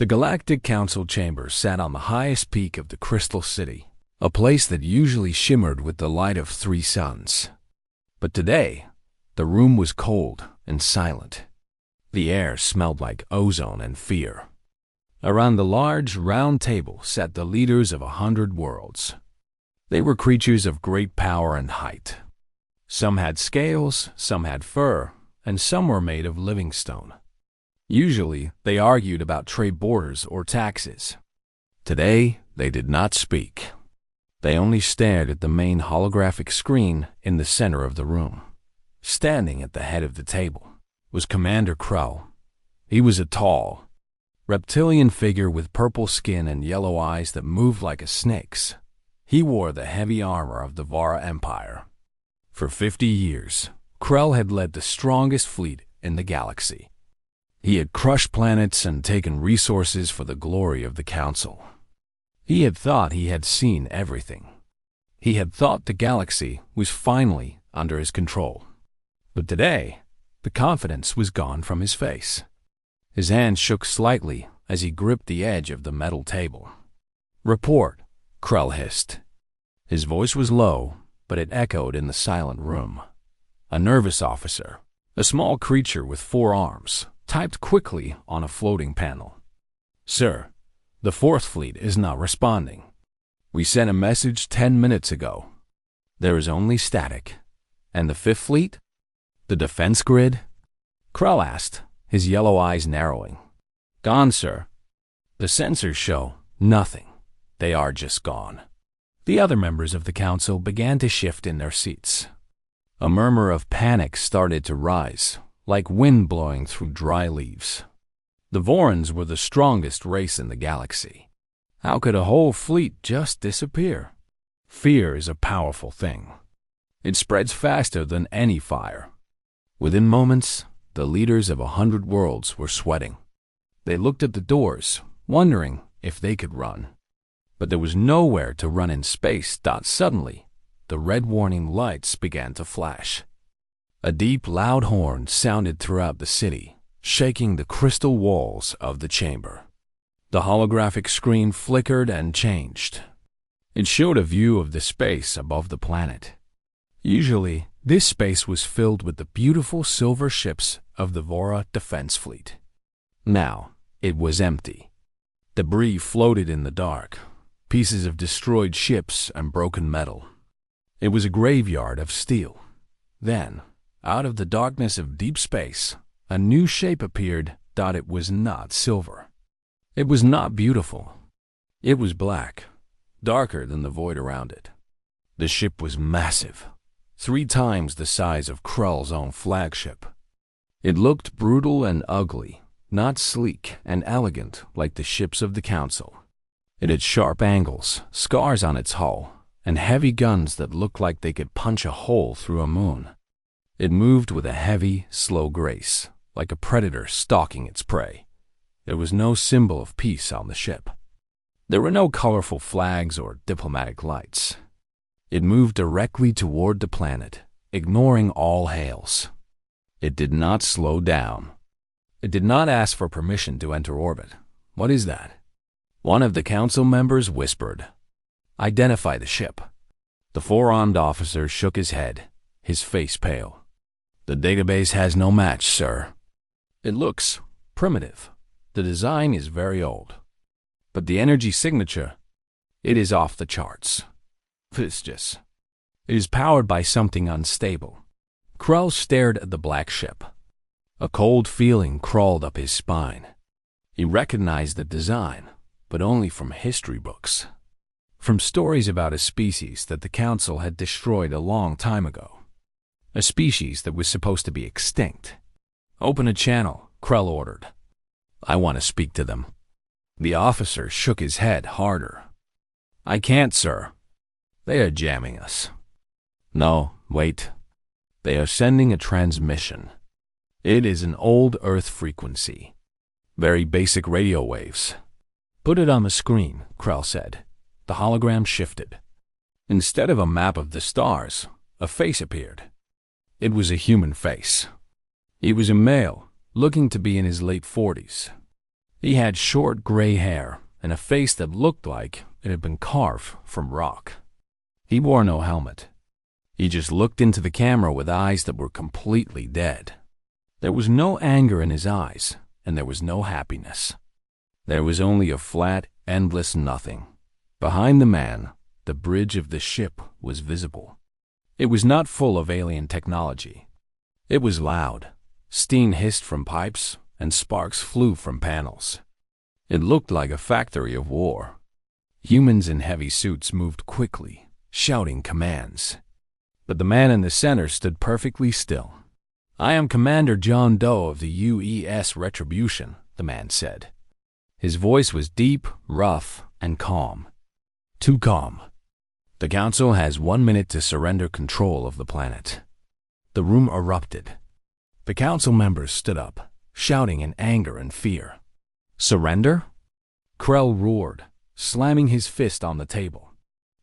The Galactic Council chamber sat on the highest peak of the Crystal City, a place that usually shimmered with the light of 3 suns. But today, the room was cold and silent. The air smelled like ozone and fear. Around the large, round table sat the leaders of 100 worlds. They were creatures of great power and height. Some had scales, some had fur, and some were made of living stone. Usually, they argued about trade borders or taxes. Today, they did not speak. They only stared at the main holographic screen in the center of the room. Standing at the head of the table was Commander Krell. He was a tall, reptilian figure with purple skin and yellow eyes that moved like a snake's. He wore the heavy armor of the Vara Empire. For 50 years, Krell had led the strongest fleet in the galaxy. He had crushed planets and taken resources for the glory of the Council. He had thought he had seen everything. He had thought the galaxy was finally under his control. But today, the confidence was gone from his face. His hand shook slightly as he gripped the edge of the metal table. "Report," Krell hissed. His voice was low, but it echoed in the silent room. A nervous officer, a small creature with 4 arms, typed quickly on a floating panel. "Sir, the 4th Fleet is not responding. We sent a message 10 minutes ago. There is only static. And the 5th Fleet? The defense grid?" Krell asked, his yellow eyes narrowing. "Gone, sir. The sensors show nothing. They are just gone." The other members of the Council began to shift in their seats. A murmur of panic started to rise, like wind blowing through dry leaves. The Vorans were the strongest race in the galaxy. How could a whole fleet just disappear? Fear is a powerful thing. It spreads faster than any fire. Within moments, the leaders of 100 worlds were sweating. They looked at the doors, wondering if they could run. But there was nowhere to run in space. Suddenly, the red warning lights began to flash. A deep, loud horn sounded throughout the city, shaking the crystal walls of the chamber. The holographic screen flickered and changed. It showed a view of the space above the planet. Usually, this space was filled with the beautiful silver ships of the Vora Defense Fleet. Now, it was empty. Debris floated in the dark, pieces of destroyed ships and broken metal. It was a graveyard of steel. Then, out of the darkness of deep space, a new shape appeared. It was not silver. It was not beautiful. It was black, darker than the void around it. The ship was massive, 3 times the size of Krell's own flagship. It looked brutal and ugly, not sleek and elegant like the ships of the Council. It had sharp angles, scars on its hull, and heavy guns that looked like they could punch a hole through a moon. It moved with a heavy, slow grace, like a predator stalking its prey. There was no symbol of peace on the ship. There were no colorful flags or diplomatic lights. It moved directly toward the planet, ignoring all hails. It did not slow down. It did not ask for permission to enter orbit. "What is that?" One of the Council members whispered. "Identify the ship." The 4-armed officer shook his head, his face pale. "The database has no match, sir. It looks primitive. The design is very old. But the energy signature, it is off the charts. It is powered by something unstable." Krell stared at the black ship. A cold feeling crawled up his spine. He recognized the design, but only from history books. From stories about a species that the Council had destroyed a long time ago. A species that was supposed to be extinct. "Open a channel," Krell ordered. "I want to speak to them." The officer shook his head harder. "I can't, sir. They are jamming us." "No, wait. They are sending a transmission. It is an old Earth frequency. Very basic radio waves." "Put it on the screen," Krell said. The hologram shifted. Instead of a map of the stars, a face appeared. It was a human face. He was a male, looking to be in his late 40s. He had short gray hair and a face that looked like it had been carved from rock. He wore no helmet. He just looked into the camera with eyes that were completely dead. There was no anger in his eyes, and there was no happiness. There was only a flat, endless nothing. Behind the man, the bridge of the ship was visible. It was not full of alien technology. It was loud. Steam hissed from pipes, and sparks flew from panels. It looked like a factory of war. Humans in heavy suits moved quickly, shouting commands. But the man in the center stood perfectly still. "I am Commander John Doe of the U.S. Retribution," the man said. His voice was deep, rough, and calm. Too calm. "The Council has 1 minute to surrender control of the planet." The room erupted. The Council members stood up, shouting in anger and fear. "Surrender?" Krell roared, slamming his fist on the table.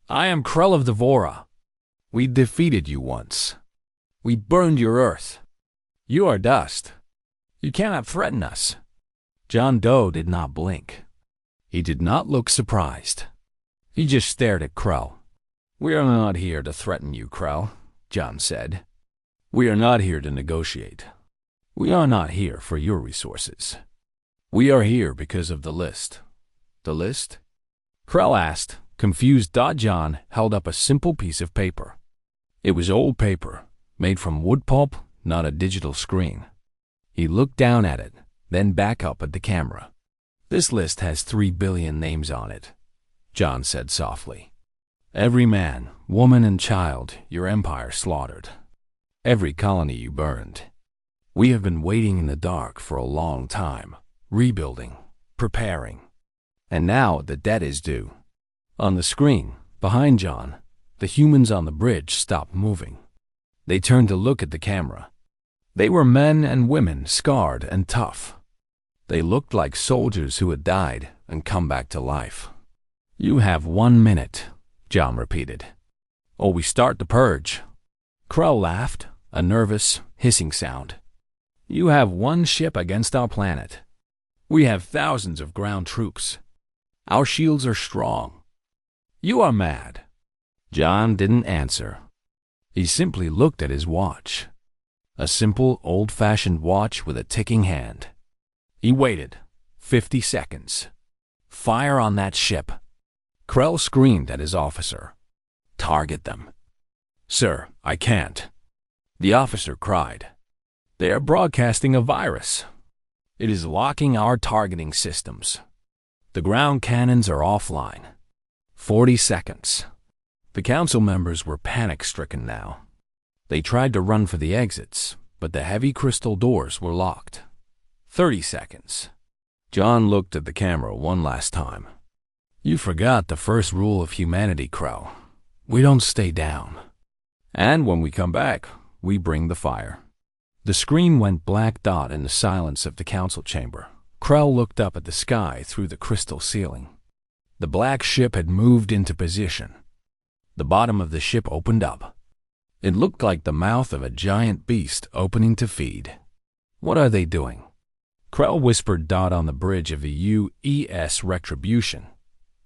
"I am Krell of Devora. We defeated you once. We burned your Earth. You are dust. You cannot threaten us." John Doe did not blink. He did not look surprised. He just stared at Krell. "We are not here to threaten you, Krell," John said. "We are not here to negotiate. We are not here for your resources. We are here because of the list." "The list?" Krell asked, confused. John held up a simple piece of paper. It was old paper, made from wood pulp, not a digital screen. He looked down at it, then back up at the camera. "This list has 3 billion names on it," John said softly. "Every man, woman, and child your empire slaughtered. Every colony you burned. We have been waiting in the dark for a long time, rebuilding, preparing. And now the debt is due." On the screen, behind John, the humans on the bridge stopped moving. They turned to look at the camera. They were men and women, scarred and tough. They looked like soldiers who had died and come back to life. "You have 1 minute," John repeated, "or we start the purge." Krell laughed, a nervous, hissing sound. "You have 1 ship against our planet. We have thousands of ground troops. Our shields are strong. You are mad." John didn't answer. He simply looked at his watch. A simple, old-fashioned watch with a ticking hand. He waited. 50 seconds. "Fire on that ship." Krell screamed at his officer. "Target them." "Sir, I can't." The officer cried. "They are broadcasting a virus. It is locking our targeting systems. The ground cannons are offline." 40 seconds. The council members were panic-stricken now. They tried to run for the exits, but the heavy crystal doors were locked. 30 seconds. John looked at the camera one last time. "You forgot the first rule of humanity, Krell. We don't stay down. And when we come back, we bring the fire." The screen went black dot in the silence of the council chamber. Krell looked up at the sky through the crystal ceiling. The black ship had moved into position. The bottom of the ship opened up. It looked like the mouth of a giant beast opening to feed. "What are they doing?" Krell whispered on the bridge of the U.S. Retribution.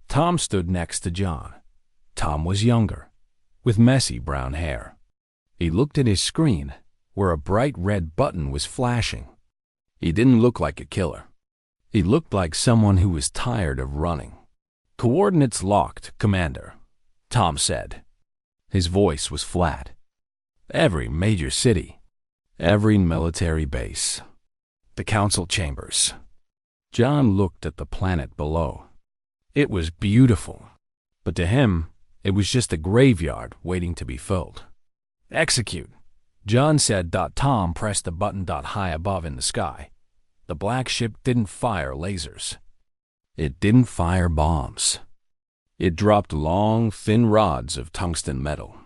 Tom stood next to John. Tom was younger, with messy brown hair. He looked at his screen, where a bright red button was flashing. He didn't look like a killer. He looked like someone who was tired of running. "Coordinates locked, Commander," Tom said. His voice was flat. "Every major city, every military base, the council chambers." John looked at the planet below. It was beautiful, but to him, it was just a graveyard waiting to be filled. "Execute," John said. Tom pressed the button high above in the sky. The black ship didn't fire lasers. It didn't fire bombs. It dropped long, thin rods of tungsten metal.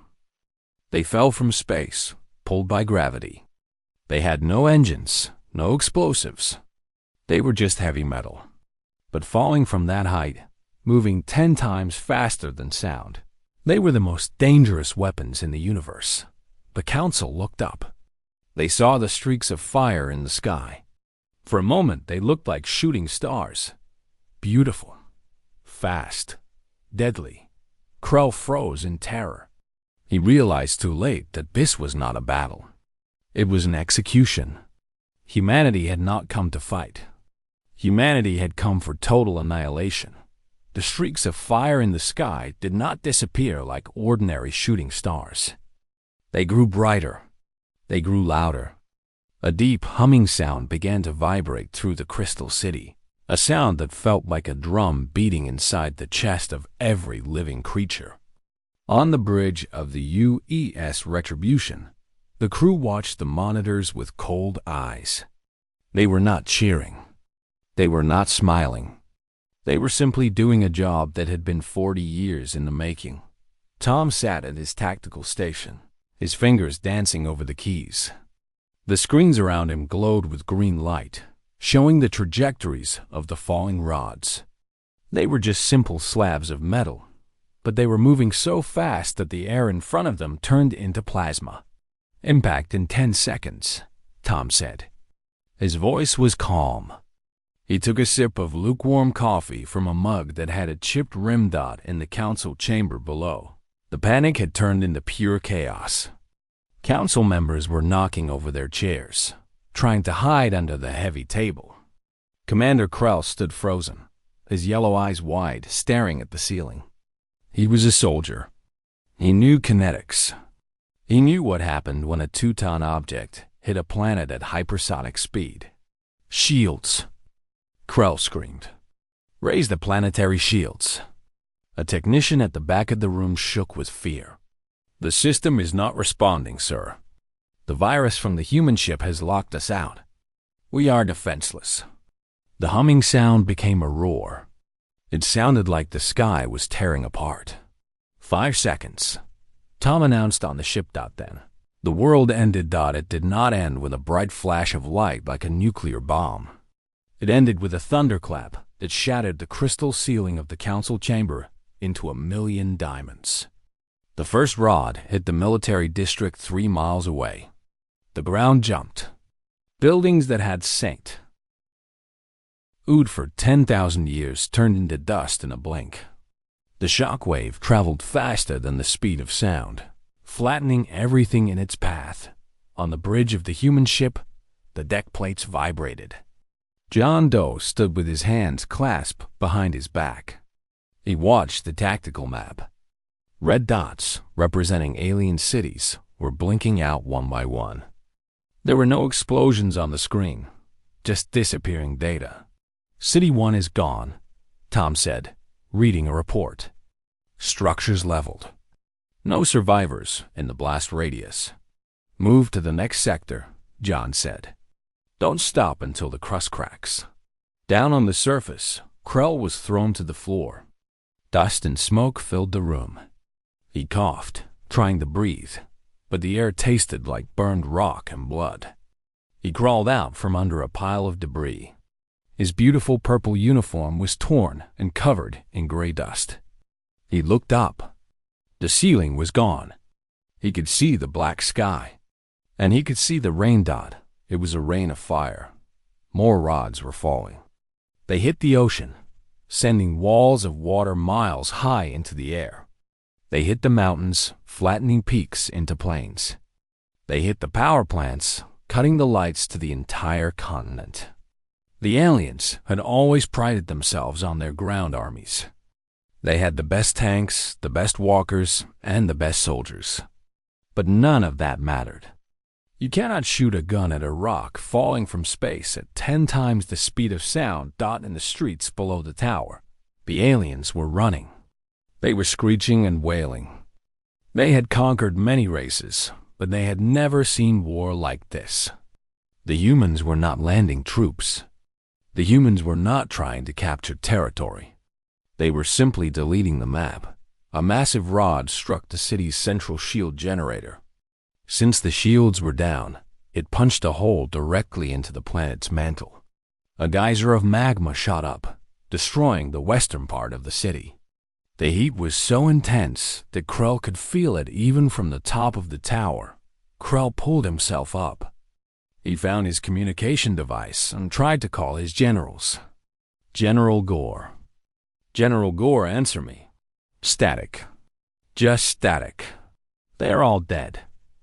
They fell from space, pulled by gravity. They had no engines, no explosives. They were just heavy metal. But falling from that height, moving 10 times faster than sound, they were the most dangerous weapons in the universe. The council looked up. They saw the streaks of fire in the sky. For a moment, they looked like shooting stars. Beautiful, fast, deadly. Krell froze in terror. He realized too late that this was not a battle. It was an execution. Humanity had not come to fight. Humanity had come for total annihilation. The streaks of fire in the sky did not disappear like ordinary shooting stars. They grew brighter. They grew louder. A deep humming sound began to vibrate through the crystal city, a sound that felt like a drum beating inside the chest of every living creature. On the bridge of the UES Retribution, the crew watched the monitors with cold eyes. They were not cheering. They were not smiling. They were simply doing a job that had been 40 years in the making. Tom sat at his tactical station, his fingers dancing over the keys. The screens around him glowed with green light, showing the trajectories of the falling rods. They were just simple slabs of metal, but they were moving so fast that the air in front of them turned into plasma. Impact in 10 seconds, Tom said. His voice was calm. He took a sip of lukewarm coffee from a mug that had a chipped rim dot in the council chamber below. The panic had turned into pure chaos. Council members were knocking over their chairs, trying to hide under the heavy table. Commander Krell stood frozen, his yellow eyes wide, staring at the ceiling. He was a soldier. He knew kinetics. He knew what happened when a 2-ton object hit a planet at hypersonic speed. Shields! Krell screamed. Raise the planetary shields. A technician at the back of the room shook with fear. The system is not responding, sir. The virus from the human ship has locked us out. We are defenseless. The humming sound became a roar. It sounded like the sky was tearing apart. 5 seconds. Tom announced on the ship. Then. The world ended. It did not end with a bright flash of light like a nuclear bomb. It ended with a thunderclap that shattered the crystal ceiling of the council chamber into 1,000,000 diamonds. The first rod hit the military district 3 miles away. The ground jumped. Buildings that had sank for 10,000 years turned into dust in a blink. The shock wave traveled faster than the speed of sound, flattening everything in its path. On the bridge of the human ship, the deck plates vibrated. John Doe stood with his hands clasped behind his back. He watched the tactical map. Red dots, representing alien cities, were blinking out one by one. There were no explosions on the screen, just disappearing data. City 1 is gone, Tom said, reading a report. Structures leveled. No survivors in the blast radius. Move to the next sector, John said. Don't stop until the crust cracks. Down on the surface, Krell was thrown to the floor. Dust and smoke filled the room. He coughed, trying to breathe, but the air tasted like burned rock and blood. He crawled out from under a pile of debris. His beautiful purple uniform was torn and covered in gray dust. He looked up. The ceiling was gone. He could see the black sky. And he could see the rain dot. It was a rain of fire. More rods were falling. They hit the ocean, sending walls of water miles high into the air. They hit the mountains, flattening peaks into plains. They hit the power plants, cutting the lights to the entire continent. The aliens had always prided themselves on their ground armies. They had the best tanks, the best walkers, and the best soldiers. But none of that mattered. You cannot shoot a gun at a rock falling from space at 10 times the speed of sound in the streets below the tower. The aliens were running. They were screeching and wailing. They had conquered many races, but they had never seen war like this. The humans were not landing troops. The humans were not trying to capture territory. They were simply deleting the map. A massive rod struck the city's central shield generator. Since the shields were down, it punched a hole directly into the planet's mantle. A geyser of magma shot up, destroying the western part of the city. The heat was so intense that Krell could feel it even from the top of the tower. Krell pulled himself up. He found his communication device and tried to call his generals. General Gore. General Gore, answer me. Static. Just static. They are all dead,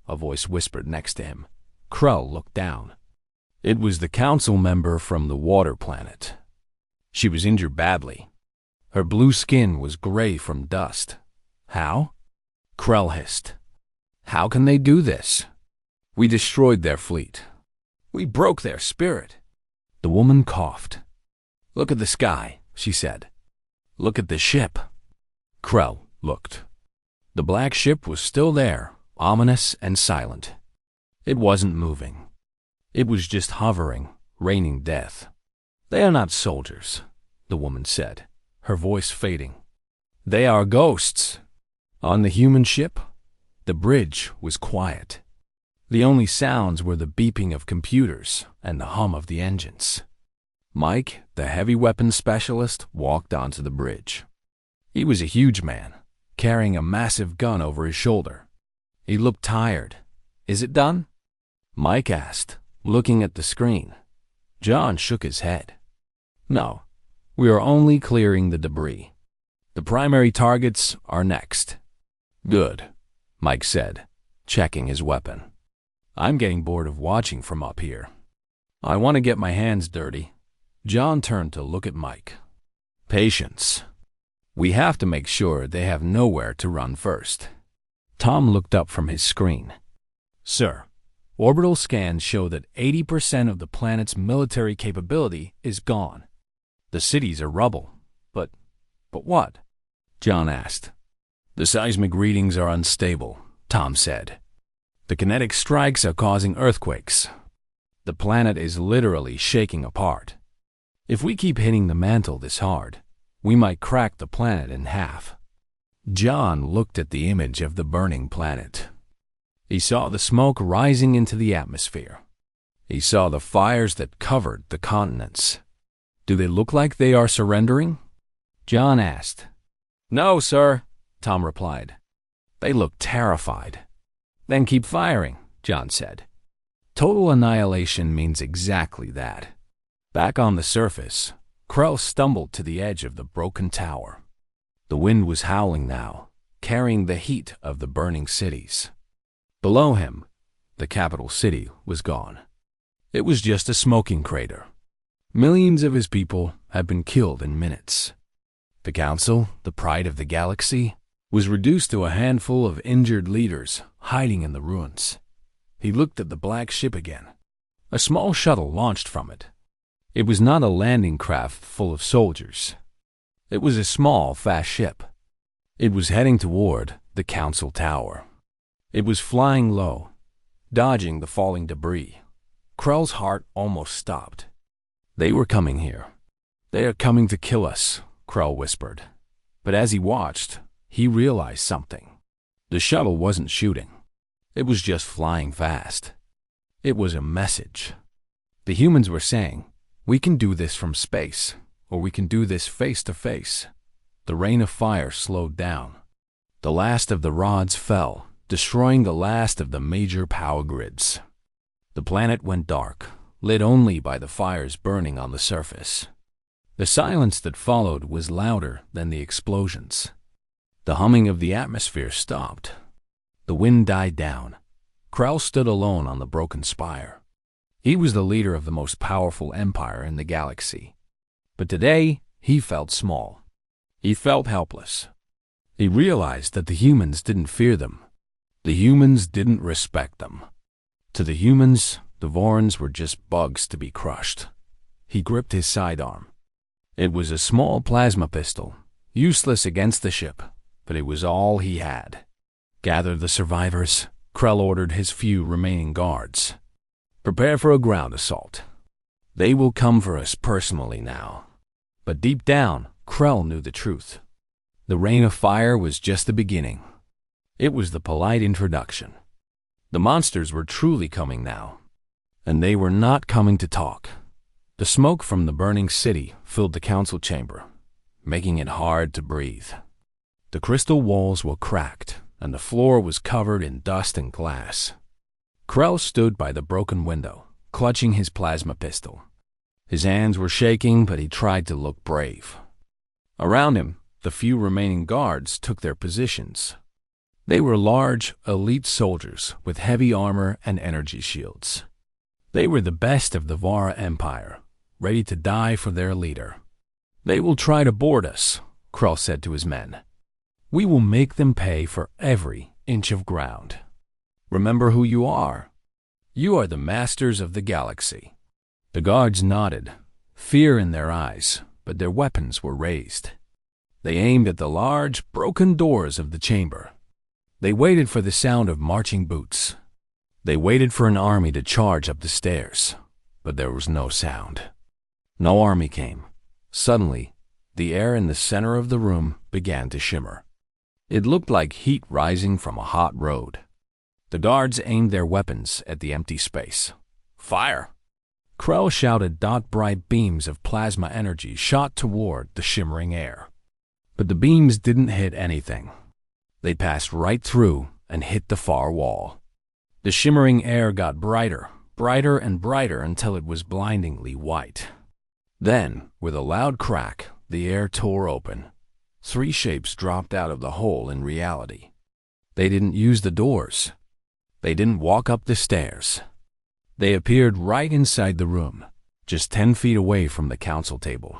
a voice whispered next to him. Krell looked down. It was the council member from the water planet. She was injured badly. Her blue skin was gray from dust. How? Krell hissed. How can they do this? We destroyed their fleet. We broke their spirit. The woman coughed. Look at the sky, she said. Look at the ship. Krell looked. The black ship was still there, ominous and silent. It wasn't moving. It was just hovering, raining death. They are not soldiers, the woman said, her voice fading. They are ghosts. On the human ship, the bridge was quiet. The only sounds were the beeping of computers and the hum of the engines. Mike, the heavy weapons specialist, walked onto the bridge. He was a huge man, carrying a massive gun over his shoulder. He looked tired. Is it done? Mike asked, looking at the screen. John shook his head. No, we are only clearing the debris. The primary targets are next. Good, Mike said, checking his weapon. I'm getting bored of watching from up here. I want to get my hands dirty. John turned to look at Mike. Patience. We have to make sure they have nowhere to run first. Tom looked up from his screen. Sir, orbital scans show that 80% of the planet's military capability is gone. The cities are rubble. But what? John asked. The seismic readings are unstable, Tom said. The kinetic strikes are causing earthquakes. The planet is literally shaking apart. If we keep hitting the mantle this hard, we might crack the planet in half. John looked at the image of the burning planet. He saw the smoke rising into the atmosphere. He saw the fires that covered the continents. Do they look like they are surrendering? John asked. No, sir, Tom replied. They look terrified. Then keep firing, John said. Total annihilation means exactly that. Back on the surface, Krell stumbled to the edge of the broken tower. The wind was howling now, carrying the heat of the burning cities. Below him, the capital city was gone. It was just a smoking crater. Millions of his people had been killed in minutes. The council, the pride of the galaxy, was reduced to a handful of injured leaders hiding in the ruins. He looked at the black ship again. A small shuttle launched from it. It was not a landing craft full of soldiers. It was a small, fast ship. It was heading toward the council tower. It was flying low, dodging the falling debris. Krell's heart almost stopped. They were coming here. They are coming to kill us, Krell whispered. But as he watched, he realized something. The shuttle wasn't shooting. It was just flying fast. It was a message. The humans were saying, we can do this from space, or we can do this face to face. The rain of fire slowed down. The last of the rods fell, destroying the last of the major power grids. The planet went dark, lit only by the fires burning on the surface. The silence that followed was louder than the explosions. The humming of the atmosphere stopped. The wind died down. Krell stood alone on the broken spire. He was the leader of the most powerful empire in the galaxy. But today, he felt small. He felt helpless. He realized that the humans didn't fear them. The humans didn't respect them. To the humans, the Vorns were just bugs to be crushed. He gripped his sidearm. It was a small plasma pistol, useless against the ship, but it was all he had. Gather the survivors, Krell ordered his few remaining guards. Prepare for a ground assault. They will come for us personally now. But deep down, Krell knew the truth. The rain of fire was just the beginning. It was the polite introduction. The monsters were truly coming now. And they were not coming to talk. The smoke from the burning city filled the council chamber, making it hard to breathe. The crystal walls were cracked, and the floor was covered in dust and glass. Krell stood by the broken window, clutching his plasma pistol. His hands were shaking, but he tried to look brave. Around him, the few remaining guards took their positions. They were large, elite soldiers with heavy armor and energy shields. They were the best of the Vara Empire, ready to die for their leader. "They will try to board us," Krell said to his men. "We will make them pay for every inch of ground. Remember who you are. You are the masters of the galaxy." The guards nodded, fear in their eyes, but their weapons were raised. They aimed at the large, broken doors of the chamber. They waited for the sound of marching boots. They waited for an army to charge up the stairs, but there was no sound. No army came. Suddenly, the air in the center of the room began to shimmer. It looked like heat rising from a hot road. The guards aimed their weapons at the empty space. "Fire!" Krell shouted. Bright beams of plasma energy shot toward the shimmering air. But the beams didn't hit anything. They passed right through and hit the far wall. The shimmering air got brighter, brighter and brighter until it was blindingly white. Then, with a loud crack, the air tore open. 3 shapes dropped out of the hole in reality. They didn't use the doors. They didn't walk up the stairs. They appeared right inside the room, just 10 feet away from the council table.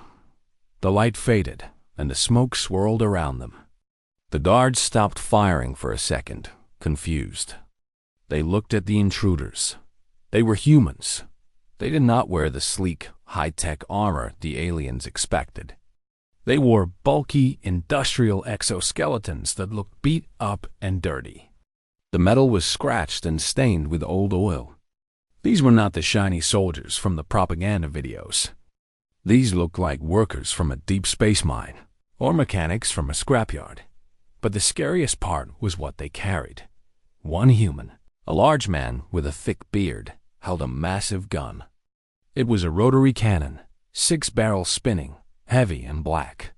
The light faded, and the smoke swirled around them. The guards stopped firing for a second, confused. They looked at the intruders. They were humans. They did not wear the sleek, high-tech armor the aliens expected. They wore bulky, industrial exoskeletons that looked beat up and dirty. The metal was scratched and stained with old oil. These were not the shiny soldiers from the propaganda videos. These looked like workers from a deep space mine, or mechanics from a scrapyard. But the scariest part was what they carried. One human, a large man with a thick beard, held a massive gun. It was a rotary cannon, 6 barrels spinning, heavy and black.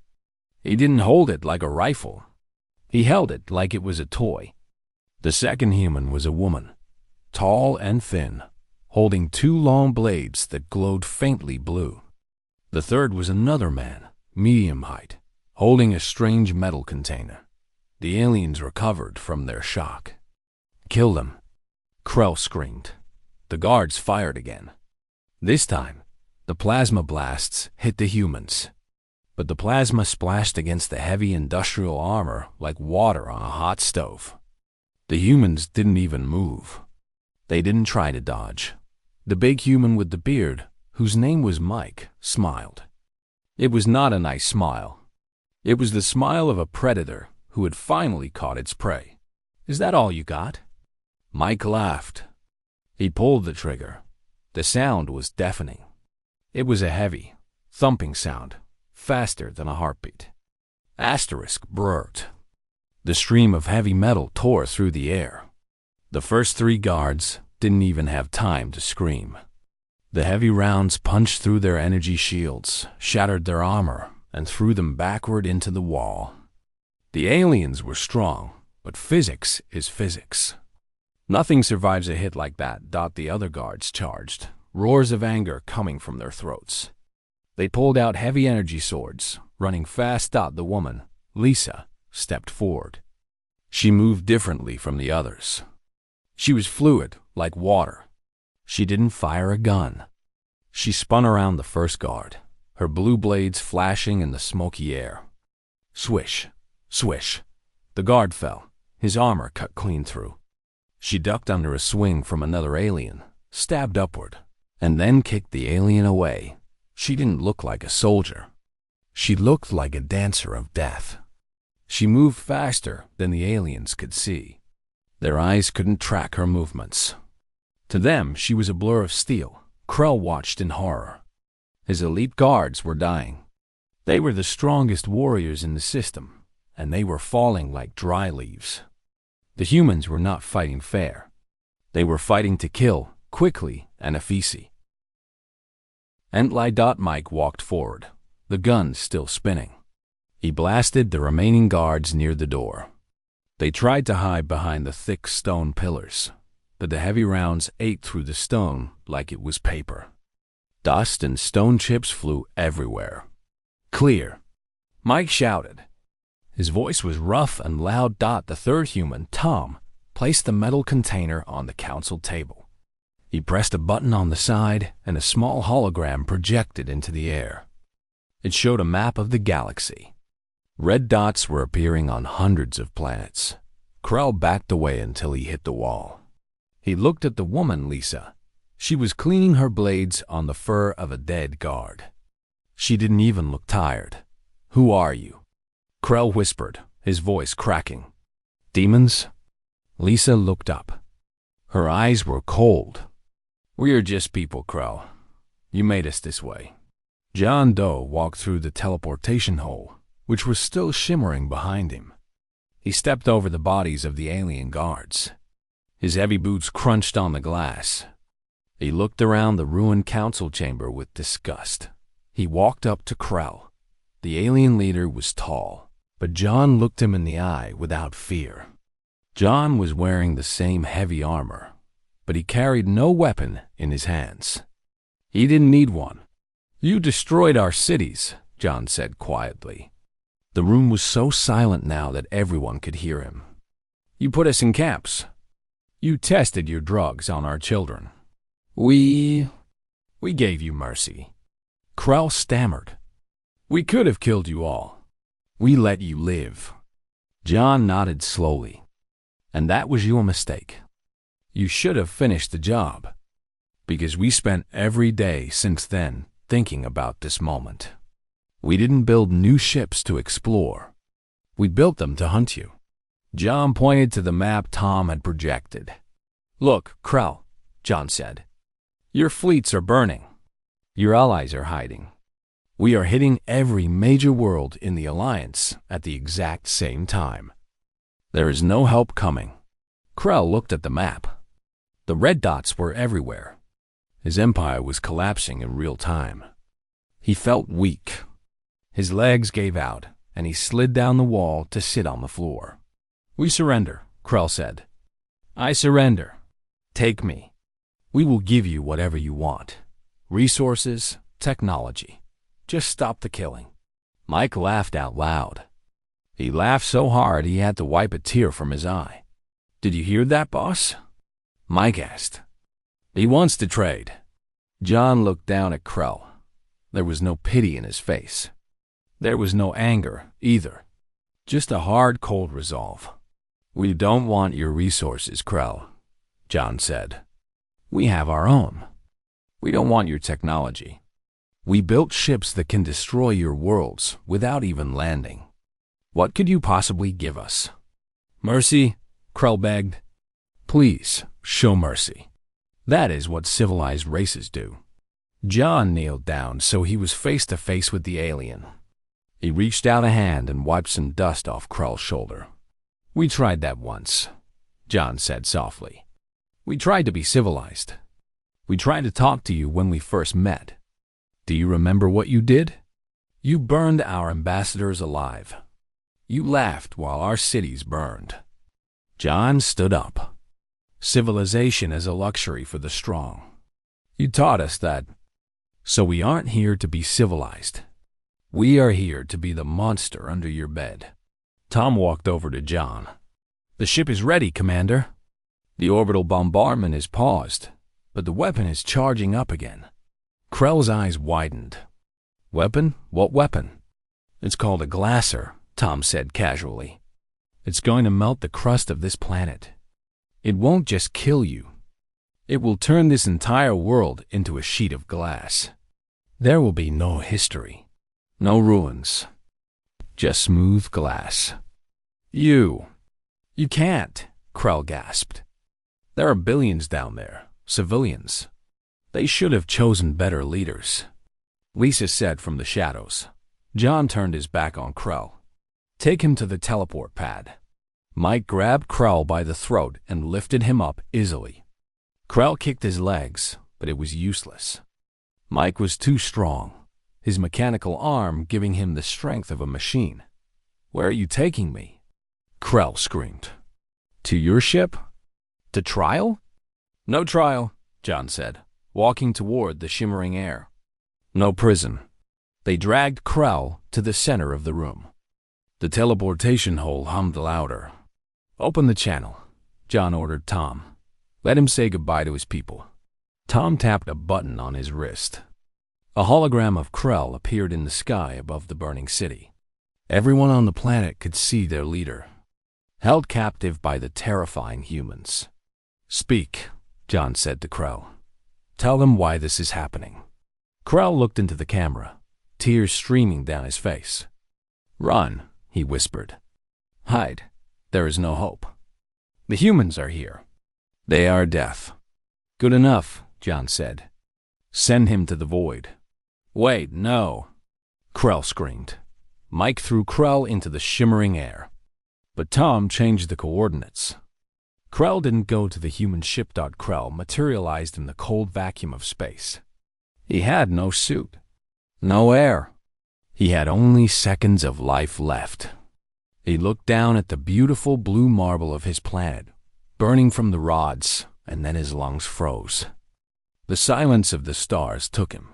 He didn't hold it like a rifle. He held it like it was a toy. The second human was a woman, tall and thin, holding 2 long blades that glowed faintly blue. The third was another man, medium height, holding a strange metal container. The aliens recovered from their shock. "Kill them!" Krell screamed. The guards fired again. This time, the plasma blasts hit the humans. But the plasma splashed against the heavy industrial armor like water on a hot stove. The humans didn't even move. They didn't try to dodge. The big human with the beard, whose name was Mike, smiled. It was not a nice smile. It was the smile of a predator who had finally caught its prey. "Is that all you got?" Mike laughed. He pulled the trigger. The sound was deafening. It was a heavy, thumping sound, faster than a heartbeat. Asterisk brrrt. The stream of heavy metal tore through the air. The first 3 guards didn't even have time to scream. The heavy rounds punched through their energy shields, shattered their armor, and threw them backward into the wall. The aliens were strong, but physics is physics. Nothing survives a hit like that. The other guards charged, roars of anger coming from their throats. They pulled out heavy energy swords, running fast. The woman, Lisa, stepped forward. She moved differently from the others. She was fluid, like water. She didn't fire a gun. She spun around the first guard, her blue blades flashing in the smoky air. Swish, swish. The guard fell, his armor cut clean through. She ducked under a swing from another alien, stabbed upward, and then kicked the alien away. She didn't look like a soldier. She looked like a dancer of death. She moved faster than the aliens could see. Their eyes couldn't track her movements. To them, she was a blur of steel. Krell watched in horror. His elite guards were dying. They were the strongest warriors in the system, and they were falling like dry leaves. The humans were not fighting fair. They were fighting to kill, quickly and efficiently. Mike walked forward, the gun still spinning. He blasted the remaining guards near the door. They tried to hide behind the thick stone pillars. but the heavy rounds ate through the stone like it was paper. Dust and stone chips flew everywhere. "Clear!" Mike shouted. His voice was rough and loud. The third human, Tom, placed the metal container on the council table. He pressed a button on the side, and a small hologram projected into the air. It showed a map of the galaxy. Red dots were appearing on hundreds of planets. Krell backed away until he hit the wall. He looked at the woman, Lisa. She was cleaning her blades on the fur of a dead guard. She didn't even look tired. "Who are you?" Krell whispered, his voice cracking. "Demons?" Lisa looked up. Her eyes were cold. "We are just people, Krell. You made us this way." John Doe walked through the teleportation hole, which was still shimmering behind him. He stepped over the bodies of the alien guards. His heavy boots crunched on the glass. He looked around the ruined council chamber with disgust. He walked up to Krell. The alien leader was tall, but John looked him in the eye without fear. John was wearing the same heavy armor, but he carried no weapon in his hands. He didn't need one. "You destroyed our cities," John said quietly. The room was so silent now that everyone could hear him. "You put us in camps. You tested your drugs on our children. We gave you mercy." Krell stammered. "We could have killed you all. We let you live." John nodded slowly. "And that was your mistake. You should have finished the job, because we spent every day since then thinking about this moment. We didn't build new ships to explore. We built them to hunt you." John pointed to the map Tom had projected. "Look, Krell," John said. "Your fleets are burning. Your allies are hiding. We are hitting every major world in the Alliance at the exact same time. There is no help coming." Krell looked at the map. The red dots were everywhere. His empire was collapsing in real time. He felt weak. His legs gave out, and he slid down the wall to sit on the floor. "We surrender," Krell said. "I surrender. Take me. We will give you whatever you want. Resources, technology. Just stop the killing." Mike laughed out loud. He laughed so hard he had to wipe a tear from his eye. "Did you hear that, boss?" Mike asked. "He wants to trade." John looked down at Krell. There was no pity in his face. There was no anger, either. Just a hard, cold resolve. "We don't want your resources, Krell," John said. "We have our own. We don't want your technology. We built ships that can destroy your worlds without even landing. What could you possibly give us?" "Mercy," Krell begged. "Please, show mercy. That is what civilized races do." John kneeled down so he was face to face with the alien. He reached out a hand and wiped some dust off Krell's shoulder. "We tried that once," John said softly. "We tried to be civilized. We tried to talk to you when we first met. Do you remember what you did? You burned our ambassadors alive. You laughed while our cities burned." John stood up. "Civilization is a luxury for the strong. You taught us that. So we aren't here to be civilized. We are here to be the monster under your bed." Tom walked over to John. "The ship is ready, Commander. The orbital bombardment is paused, but the weapon is charging up again." Krell's eyes widened. "Weapon? What weapon?" "It's called a glasser," Tom said casually. "It's going to melt the crust of this planet. It won't just kill you. It will turn this entire world into a sheet of glass. There will be no history, no ruins, just smooth glass." You can't," Krell gasped. "There are billions down there, civilians. They should have chosen better leaders," Lisa said from the shadows. John turned his back on Krell. "Take him to the teleport pad." Mike grabbed Krell by the throat and lifted him up easily. Krell kicked his legs, but it was useless. Mike was too strong, his mechanical arm giving him the strength of a machine. "Where are you taking me?" Krell screamed. "To your ship? To trial?" No trial, John said, walking toward the shimmering air. No prison. They dragged Krell to the center of the room. The teleportation hole hummed louder. Open the channel, John ordered Tom. Let him say goodbye to his people. Tom tapped a button on his wrist. A hologram of Krell appeared in the sky above the burning city. Everyone on the planet could see their leader, held captive by the terrifying humans. Speak, John said to Krell. Tell them why this is happening. Krell looked into the camera, tears streaming down his face. Run, he whispered. Hide. There is no hope. The humans are here. They are death. Good enough, John said. Send him to the void. Wait, no, Krell screamed. Mike threw Krell into the shimmering air. But Tom changed the coordinates. Krell didn't go to the human ship. Krell materialized in the cold vacuum of space. He had no suit, no air. He had only seconds of life left. He looked down at the beautiful blue marble of his planet, burning from the rods, and then his lungs froze. The silence of the stars took him.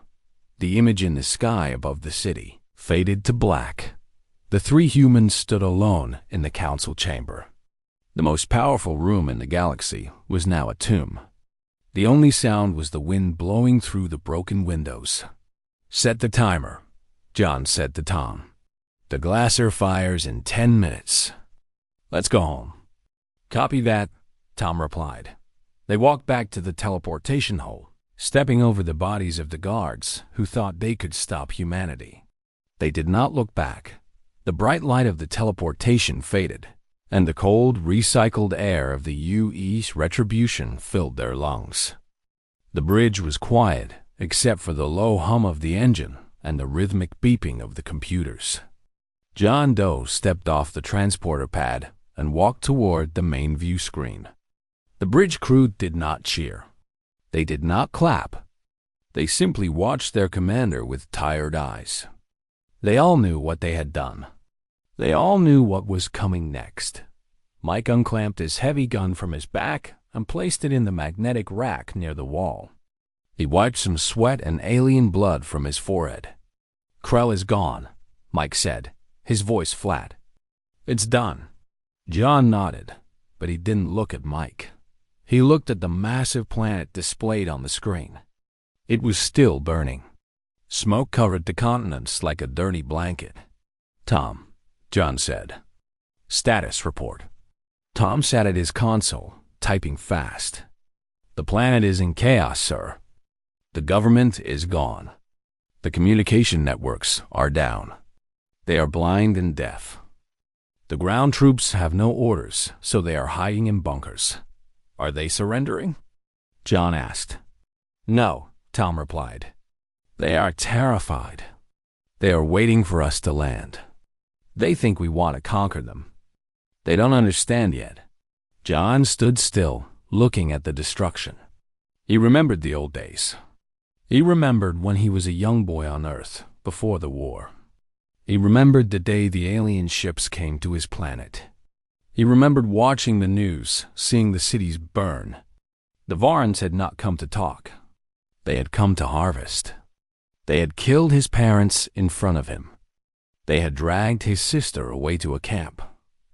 The image in the sky above the city faded to black. The three humans stood alone in the council chamber. The most powerful room in the galaxy was now a tomb. The only sound was the wind blowing through the broken windows. Set the timer, John said to Tom. The glacier fires in 10 minutes. Let's go home. Copy that, Tom replied. They walked back to the teleportation hole, stepping over the bodies of the guards who thought they could stop humanity. They did not look back. The bright light of the teleportation faded, and the cold, recycled air of the UE's retribution filled their lungs. The bridge was quiet, except for the low hum of the engine and the rhythmic beeping of the computers. John Doe stepped off the transporter pad and walked toward the main view screen. The bridge crew did not cheer. They did not clap. They simply watched their commander with tired eyes. They all knew what they had done. They all knew what was coming next. Mike unclamped his heavy gun from his back and placed it in the magnetic rack near the wall. He wiped some sweat and alien blood from his forehead. Krell is gone, Mike said, his voice flat. It's done. John nodded, but he didn't look at Mike. He looked at the massive planet displayed on the screen. It was still burning. Smoke covered the continents like a dirty blanket. Tom, John said. Status report. Tom sat at his console, typing fast. The planet is in chaos, sir. The government is gone. The communication networks are down. They are blind and deaf. The ground troops have no orders, so they are hiding in bunkers. Are they surrendering? John asked. No, Tom replied. They are terrified. They are waiting for us to land. They think we want to conquer them. They don't understand yet. John stood still, looking at the destruction. He remembered the old days. He remembered when he was a young boy on Earth, before the war. He remembered the day the alien ships came to his planet. He remembered watching the news, seeing the cities burn. The Varans had not come to talk. They had come to harvest. They had killed his parents in front of him. They had dragged his sister away to a camp,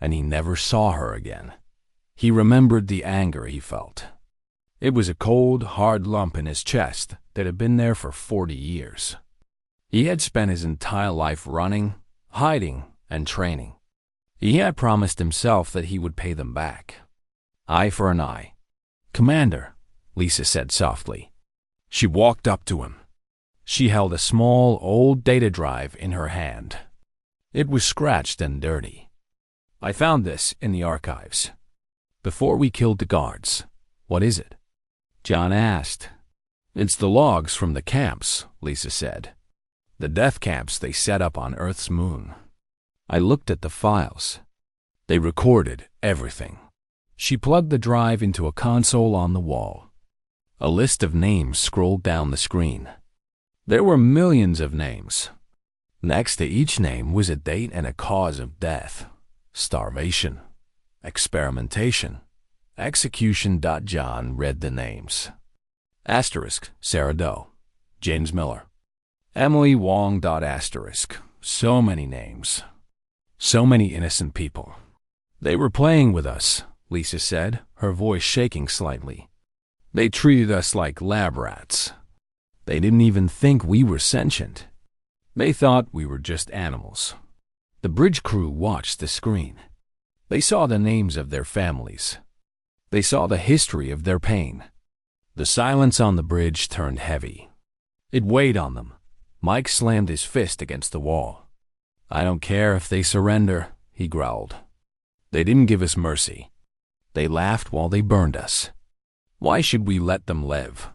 and he never saw her again. He remembered the anger he felt. It was a cold, hard lump in his chest that had been there for 40 years. He had spent his entire life running, hiding, and training. He had promised himself that he would pay them back. Eye for an eye. Commander, Lisa said softly. She walked up to him. She held a small, old data drive in her hand. It was scratched and dirty. I found this in the archives. Before we killed the guards. What is it? John asked. It's the logs from the camps, Lisa said. The death camps they set up on Earth's moon. I looked at the files. They recorded everything. She plugged the drive into a console on the wall. A list of names scrolled down the screen. There were millions of names. Next to each name was a date and a cause of death. Starvation, experimentation, Execution. John read the names. Asterisk, Sarah Doe, James Miller, Emily Wong. Asterisk. So many names. So many innocent people. They were playing with us, Lisa said, her voice shaking slightly. They treated us like lab rats. They didn't even think we were sentient. They thought we were just animals. The bridge crew watched the screen. They saw the names of their families. They saw the history of their pain. The silence on the bridge turned heavy. It weighed on them. Mike slammed his fist against the wall. I don't care if they surrender, he growled. They didn't give us mercy. They laughed while they burned us. Why should we let them live?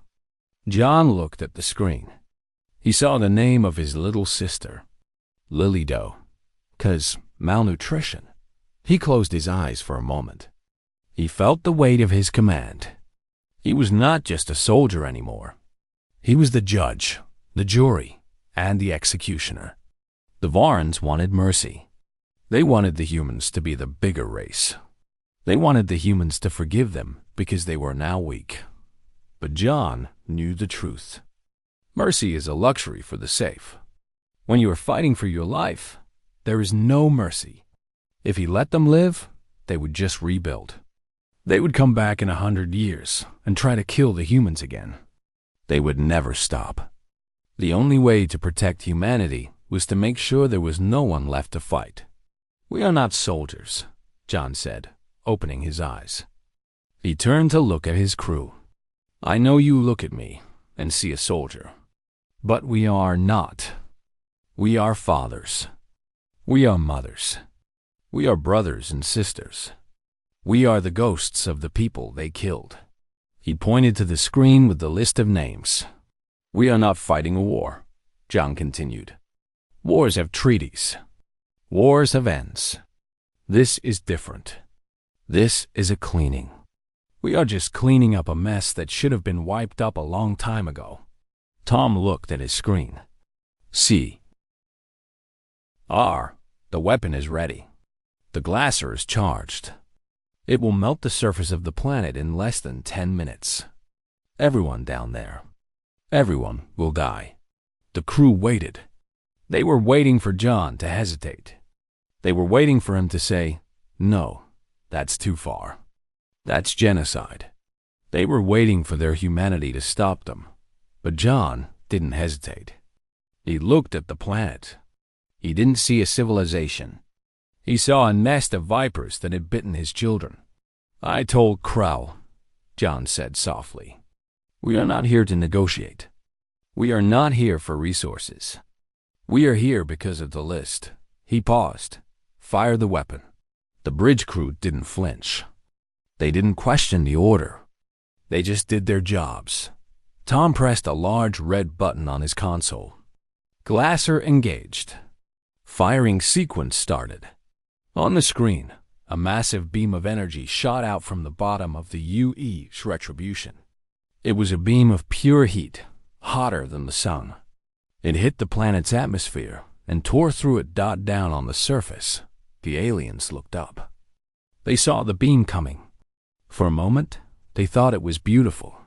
John looked at the screen. He saw the name of his little sister, Lily Doe. 'Cause malnutrition. He closed his eyes for a moment. He felt the weight of his command. He was not just a soldier anymore. He was the judge, the jury, and the executioner. The Varans wanted mercy. They wanted the humans to be the bigger race. They wanted the humans to forgive them because they were now weak. But John knew the truth. Mercy is a luxury for the safe. When you are fighting for your life, there is no mercy. If he let them live, they would just rebuild. They would come back in 100 years and try to kill the humans again. They would never stop. The only way to protect humanity was to make sure there was no one left to fight. We are not soldiers, John said, opening his eyes. He turned to look at his crew. I know you look at me and see a soldier, but we are not. We are fathers. We are mothers. We are brothers and sisters. We are the ghosts of the people they killed. He pointed to the screen with the list of names. We are not fighting a war, John continued. Wars have treaties. Wars have ends. This is different. This is a cleaning. We are just cleaning up a mess that should have been wiped up a long time ago. Tom looked at his screen. C. R. The weapon is ready. The glacier is charged. It will melt the surface of the planet in less than 10 minutes. Everyone down there. Everyone will die. The crew waited. They were waiting for John to hesitate. They were waiting for him to say, no, that's too far. That's genocide. They were waiting for their humanity to stop them. But John didn't hesitate. He looked at the planet. He didn't see a civilization. He saw a nest of vipers that had bitten his children. I told Crow, John said softly. We are not here to negotiate. We are not here for resources. We are here because of the list. He paused. Fire the weapon. The bridge crew didn't flinch. They didn't question the order. They just did their jobs. Tom pressed a large red button on his console. Glacier engaged. Firing sequence started. On the screen, a massive beam of energy shot out from the bottom of the UE's retribution. It was a beam of pure heat, hotter than the sun. It hit the planet's atmosphere and tore through it. Down on the surface, the aliens looked up. They saw the beam coming. For a moment, they thought it was beautiful.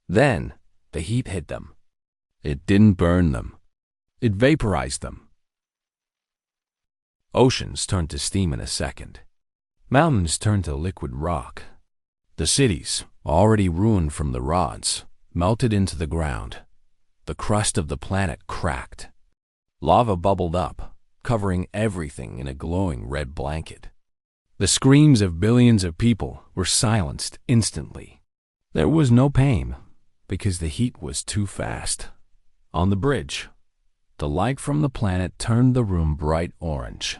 Then, the heat hit them. It didn't burn them. It vaporized them. Oceans turned to steam in a second. Mountains turned to liquid rock. The cities, already ruined from the rods, melted into the ground. The crust of the planet cracked. Lava bubbled up, covering everything in a glowing red blanket. The screams of billions of people were silenced instantly. There was no pain, because the heat was too fast. On the bridge, the light from the planet turned the room bright orange.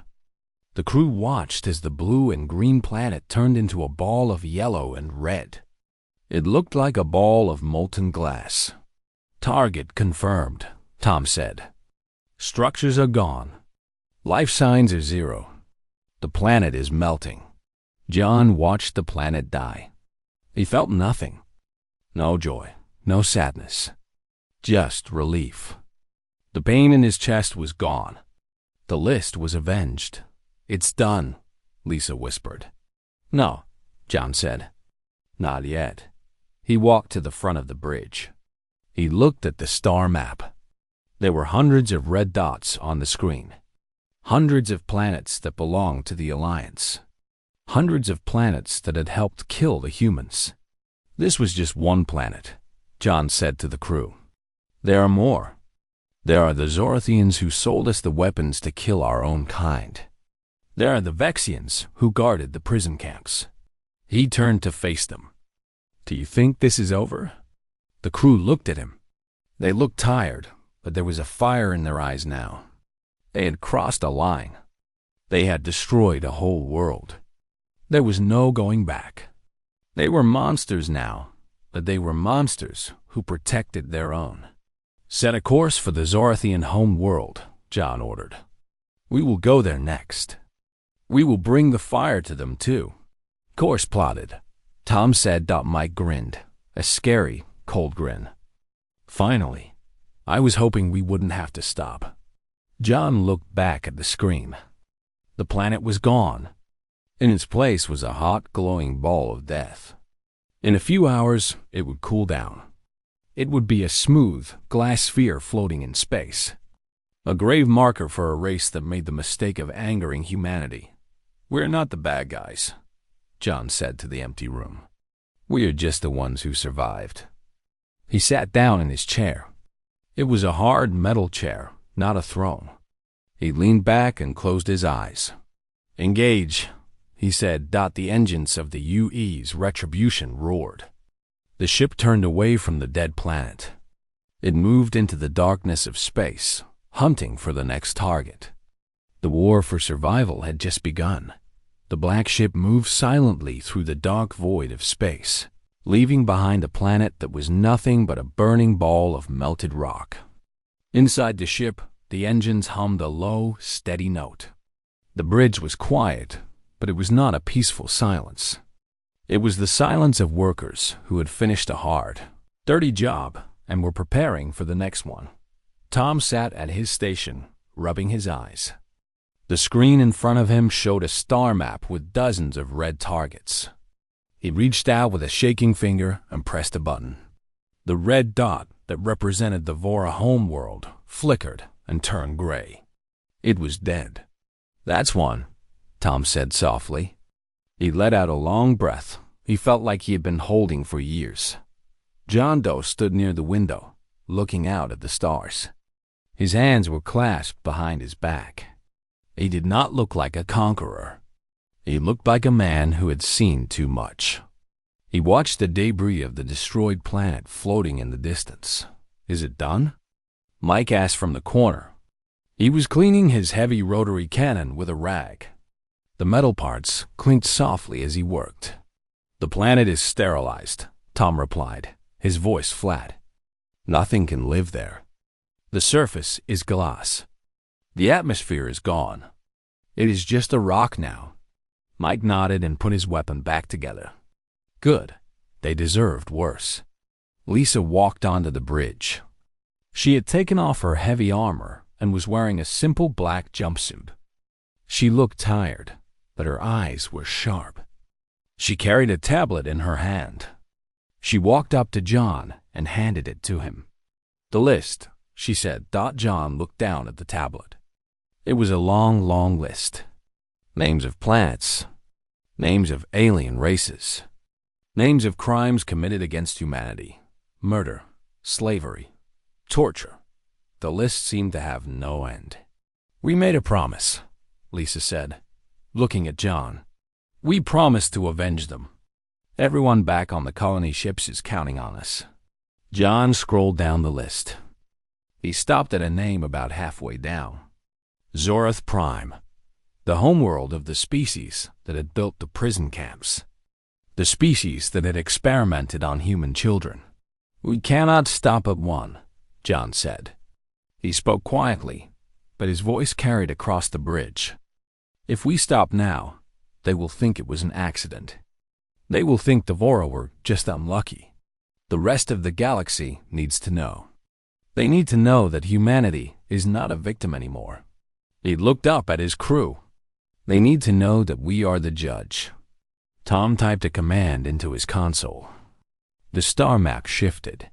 The crew watched as the blue and green planet turned into a ball of yellow and red. It looked like a ball of molten glass. Target confirmed, Tom said. Structures are gone. Life signs are zero. The planet is melting. John watched the planet die. He felt nothing. No joy, no sadness. Just relief. The pain in his chest was gone. The list was avenged. It's done, Lisa whispered. No, John said. Not yet. He walked to the front of the bridge. He looked at the star map. There were hundreds of red dots on the screen. Hundreds of planets that belonged to the Alliance. Hundreds of planets that had helped kill the humans. This was just one planet, John said to the crew. There are more. There are the Zorathians who sold us the weapons to kill our own kind. There are the Vexians who guarded the prison camps. He turned to face them. Do you think this is over? The crew looked at him. They looked tired, but there was a fire in their eyes now. They had crossed a line. They had destroyed a whole world. There was no going back. They were monsters now, but they were monsters who protected their own. Set a course for the Zorathian home world, John ordered. We will go there next. We will bring the fire to them too. Course plotted, Tom said. Mike grinned, a scary, cold grin. Finally, I was hoping we wouldn't have to stop. John looked back at the screen. The planet was gone. In its place was a hot, glowing ball of death. In a few hours, it would cool down. It would be a smooth, glass sphere floating in space. A grave marker for a race that made the mistake of angering humanity. We're not the bad guys, John said to the empty room. We are just the ones who survived. He sat down in his chair. It was a hard metal chair, not a throne. He leaned back and closed his eyes. Engage, he said. The engines of the UE's Retribution roared. The ship turned away from the dead planet. It moved into the darkness of space, hunting for the next target. The war for survival had just begun. The black ship moved silently through the dark void of space, leaving behind a planet that was nothing but a burning ball of melted rock. Inside the ship, the engines hummed a low, steady note. The bridge was quiet, but it was not a peaceful silence. It was the silence of workers who had finished a hard, dirty job and were preparing for the next one. Tom sat at his station, rubbing his eyes. The screen in front of him showed a star map with dozens of red targets. He reached out with a shaking finger and pressed a button. The red dot that represented the Vora homeworld flickered and turned gray. It was dead. That's one, Tom said softly. He let out a long breath he felt like he had been holding for years. John Doe stood near the window, looking out at the stars. His hands were clasped behind his back. He did not look like a conqueror. He looked like a man who had seen too much. He watched the debris of the destroyed planet floating in the distance. Is it done? Mike asked from the corner. He was cleaning his heavy rotary cannon with a rag. The metal parts clinked softly as he worked. The planet is sterilized, Tom replied, his voice flat. Nothing can live there. The surface is glass. The atmosphere is gone. It is just a rock now. Mike nodded and put his weapon back together. Good. They deserved worse. Lisa walked onto the bridge. She had taken off her heavy armor and was wearing a simple black jumpsuit. She looked tired, but her eyes were sharp. She carried a tablet in her hand. She walked up to John and handed it to him. The list, she said. John looked down at the tablet. It was a long, long list. Names of planets. Names of alien races. Names of crimes committed against humanity. Murder, slavery, torture. The list seemed to have no end. We made a promise, Lisa said, looking at John. We promised to avenge them. Everyone back on the colony ships is counting on us. John scrolled down the list. He stopped at a name about halfway down. Zorath Prime, the homeworld of the species that had built the prison camps. The species that had experimented on human children. We cannot stop at one, John said. He spoke quietly, but his voice carried across the bridge. If we stop now, they will think it was an accident. They will think the Vora were just unlucky. The rest of the galaxy needs to know. They need to know that humanity is not a victim anymore. He looked up at his crew. They need to know that we are the judge. Tom typed a command into his console. The star map shifted.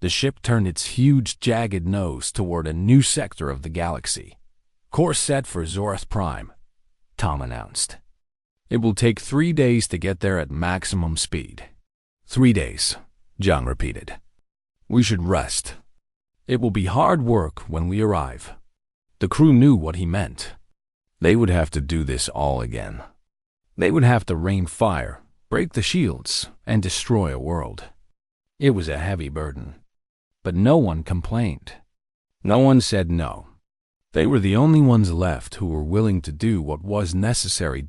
The ship turned its huge, jagged nose toward a new sector of the galaxy. Course set for Zorth Prime, Tom announced. It will take 3 days to get there at maximum speed. 3 days, John repeated. We should rest. It will be hard work when we arrive. The crew knew what he meant. They would have to do this all again. They would have to rain fire, break the shields, and destroy a world. It was a heavy burden. But no one complained. No one said no. They were the only ones left who were willing to do what was necessary.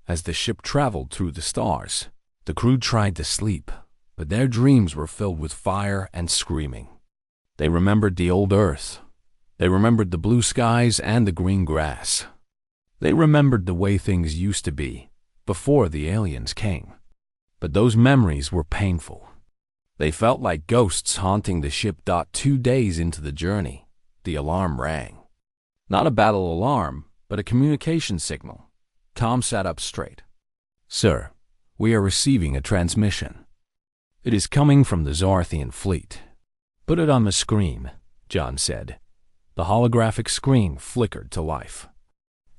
As the ship traveled through the stars, the crew tried to sleep, but their dreams were filled with fire and screaming. They remembered the old Earth. They remembered the blue skies and the green grass. They remembered the way things used to be before the aliens came. But those memories were painful. They felt like ghosts haunting the ship. 2 days into the journey, the alarm rang. Not a battle alarm, but a communication signal. Tom sat up straight. Sir, we are receiving a transmission. It is coming from the Zorthian fleet. Put it on the screen, John said. The holographic screen flickered to life.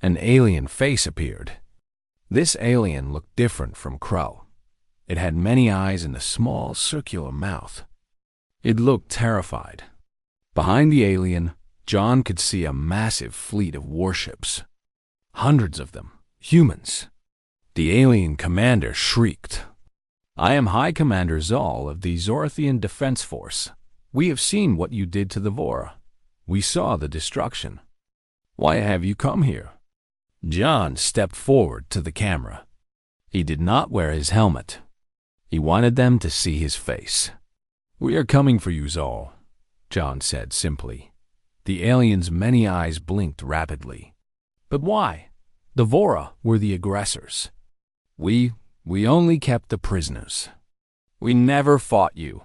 An alien face appeared. This alien looked different from Crow. It had many eyes and a small circular mouth. It looked terrified. Behind the alien, John could see a massive fleet of warships. Hundreds of them, humans. The alien commander shrieked. I am High Commander Zal of the Zorthian Defense Force. We have seen what you did to the Vora. We saw the destruction. Why have you come here? John stepped forward to the camera. He did not wear his helmet. He wanted them to see his face. We are coming for you, Zal, John said simply. The alien's many eyes blinked rapidly. But why? The Vora were the aggressors. We only kept the prisoners. We never fought you.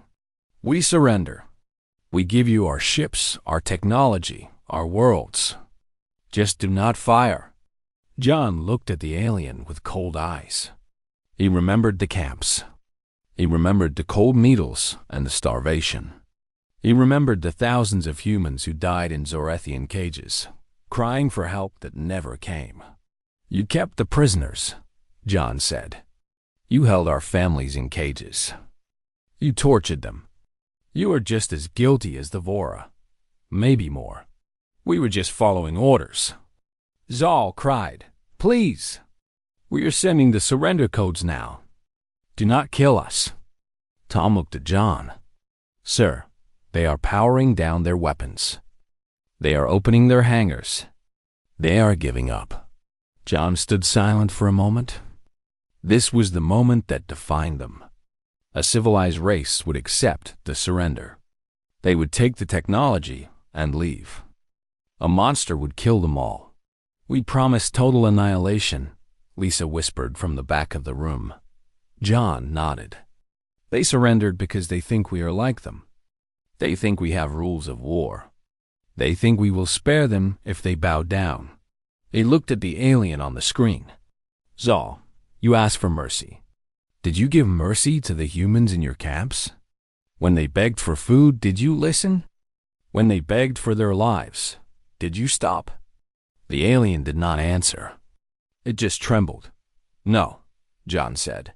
We surrender. We give you our ships, our technology, our worlds. Just do not fire. John looked at the alien with cold eyes. He remembered the camps. He remembered the cold needles and the starvation. He remembered the thousands of humans who died in Zorethian cages, crying for help that never came. You kept the prisoners, John said. You held our families in cages. You tortured them. You are just as guilty as the Vora. Maybe more. We were just following orders. Zal cried, Please! We are sending the surrender codes now. Do not kill us. Tom looked at John. Sir, they are powering down their weapons. They are opening their hangars. They are giving up. John stood silent for a moment. This was the moment that defined them. A civilized race would accept the surrender. They would take the technology and leave. A monster would kill them all. We promised total annihilation, Lisa whispered from the back of the room. John nodded. They surrendered because they think we are like them. They think we have rules of war. They think we will spare them if they bow down. He looked at the alien on the screen. Zal, you asked for mercy. Did you give mercy to the humans in your camps? When they begged for food, did you listen? When they begged for their lives, did you stop? The alien did not answer. It just trembled. No, John said.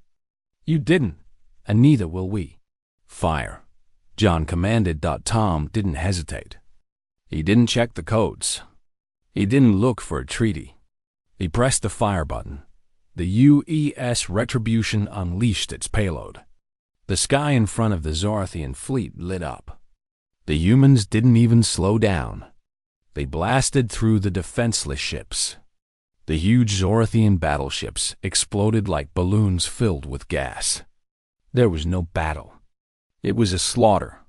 You didn't, and neither will we. Fire, John commanded. Tom didn't hesitate. He didn't check the codes. He didn't look for a treaty. He pressed the fire button. The UES Retribution unleashed its payload. The sky in front of the Zorthian fleet lit up. The humans didn't even slow down. They blasted through the defenseless ships. The huge Zorthian battleships exploded like balloons filled with gas. There was no battle. It was a slaughter.